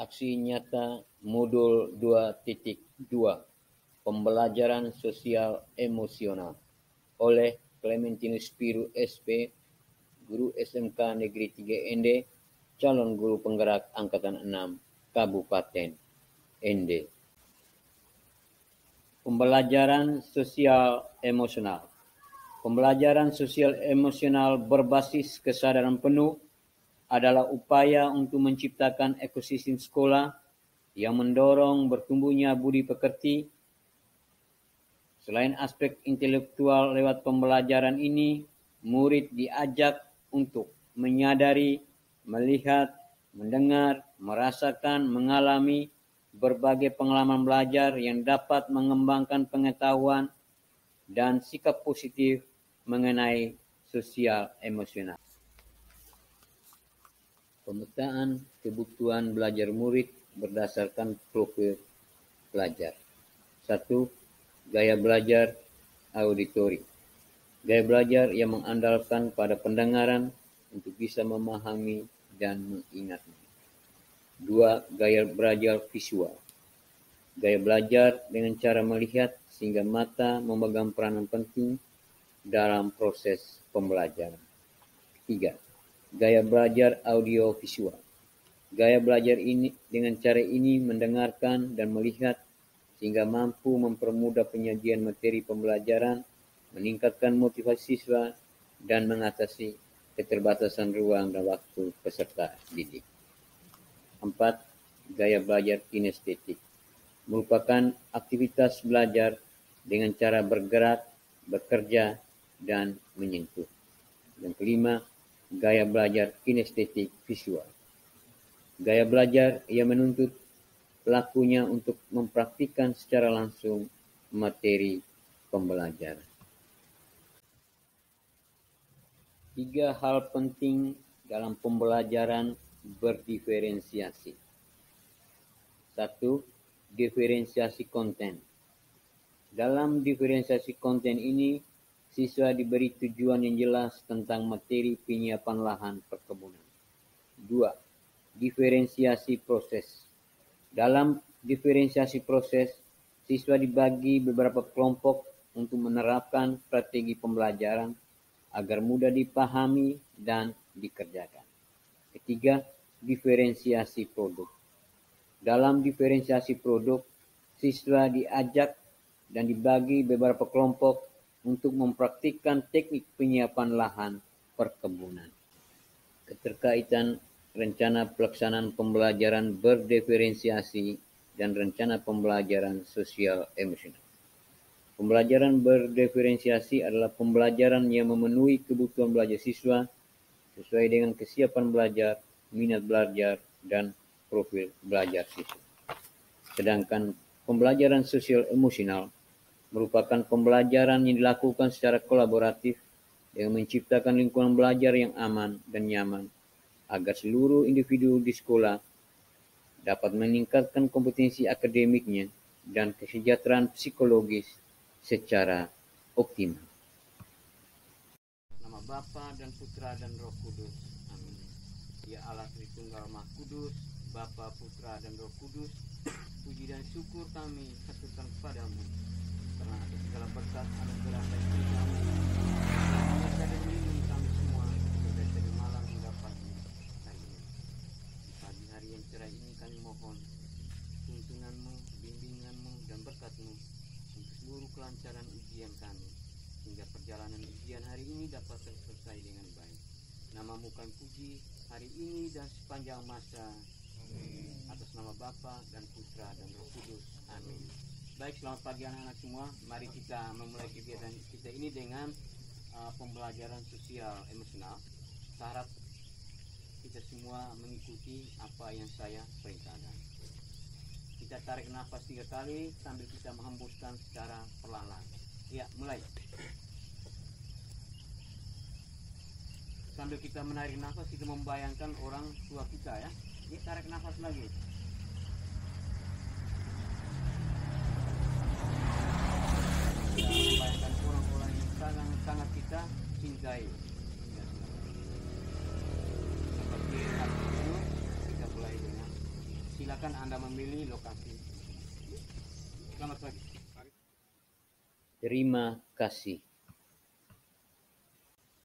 Aksi nyata modul 2.2 Pembelajaran Sosial Emosional oleh Clementinus Piru SP, Guru SMK Negeri 3 Ende, calon guru penggerak Angkatan 6 Kabupaten Ende. Pembelajaran Sosial Emosional. Pembelajaran sosial emosional berbasis kesadaran penuh adalah upaya untuk menciptakan ekosistem sekolah yang mendorong bertumbuhnya budi pekerti. Selain aspek intelektual lewat pembelajaran ini, murid diajak untuk menyadari, melihat, mendengar, merasakan, mengalami berbagai pengalaman belajar yang dapat mengembangkan pengetahuan dan sikap positif mengenai sosial emosional. Pemetaan kebutuhan belajar murid berdasarkan profil pelajar. 1. Gaya belajar auditori. Gaya belajar yang mengandalkan pada pendengaran untuk bisa memahami dan mengingatnya. 2. Gaya belajar visual. Gaya belajar dengan cara melihat sehingga mata memegang peranan penting dalam proses pembelajaran. 3. Gaya belajar audiovisual. Gaya belajar ini dengan cara ini mendengarkan dan melihat sehingga mampu mempermudah penyajian materi pembelajaran, meningkatkan motivasi siswa, dan mengatasi keterbatasan ruang dan waktu peserta didik. 4. Gaya belajar kinestetik. Merupakan aktivitas belajar dengan cara bergerak, bekerja, dan menyentuh. Yang kelima, gaya belajar kinestetik visual. Gaya belajar yang menuntut pelakunya untuk mempraktikkan secara langsung materi pembelajaran. 3 hal penting dalam pembelajaran berdiferensiasi. 1. Diferensiasi konten. Dalam diferensiasi konten ini, siswa diberi tujuan yang jelas tentang materi penyiapan lahan perkebunan. 2. Diferensiasi proses. Dalam diferensiasi proses, siswa dibagi beberapa kelompok untuk menerapkan strategi pembelajaran agar mudah dipahami dan dikerjakan. 3. Diferensiasi produk. Dalam diferensiasi produk, siswa diajak dan dibagi beberapa kelompok untuk mempraktikkan teknik penyiapan lahan perkebunan. Keterkaitan rencana pelaksanaan pembelajaran berdiferensiasi dan rencana pembelajaran sosial emosional. Pembelajaran berdiferensiasi adalah pembelajaran yang memenuhi kebutuhan belajar siswa sesuai dengan kesiapan belajar, minat belajar, dan profil belajar siswa. Sedangkan pembelajaran sosial emosional merupakan pembelajaran yang dilakukan secara kolaboratif dengan menciptakan lingkungan belajar yang aman dan nyaman agar seluruh individu di sekolah dapat meningkatkan kompetensi akademiknya dan kesejahteraan psikologis secara optimal. Nama Bapa dan Putra dan Roh Kudus. Amin. Ya Allah Tritunggal Maha Kudus, Bapa, Putra, dan Roh Kudus, puji dan syukur kami haturkan kepadamu karena atas segala berkat anugerah dan kasih-Mu yang melindungi kami semua dari tadi malam hingga pagi hari ini. Di pagi hari yang cerah ini kami mohon tuntunanmu, bimbinganmu, dan berkat-Mu untuk seluruh kelancaran ujian kami hingga perjalanan ujian hari ini dapat selesai dengan baik. Nama-Mu kami puji hari ini dan sepanjang masa. Amin. Atas nama Bapa dan Putra dan Roh Kudus. Amin. Baik, selamat pagi anak-anak semua. Mari kita memulai kegiatan kita ini dengan pembelajaran sosial emosional. Saya harap kita semua mengikuti apa yang saya perintahkan. Kita tarik nafas 3 kali sambil kita menghembuskan secara perlahan. Ya, mulai. Sambil kita menarik nafas, kita membayangkan orang tua kita ya. Ini tarik nafas lagi. Membayangkan orang-orang yang sangat kita cintai. Seperti hal itu, kita mulai dengan silakan. silakan Anda memilih lokasi. Selamat pagi. Terima kasih.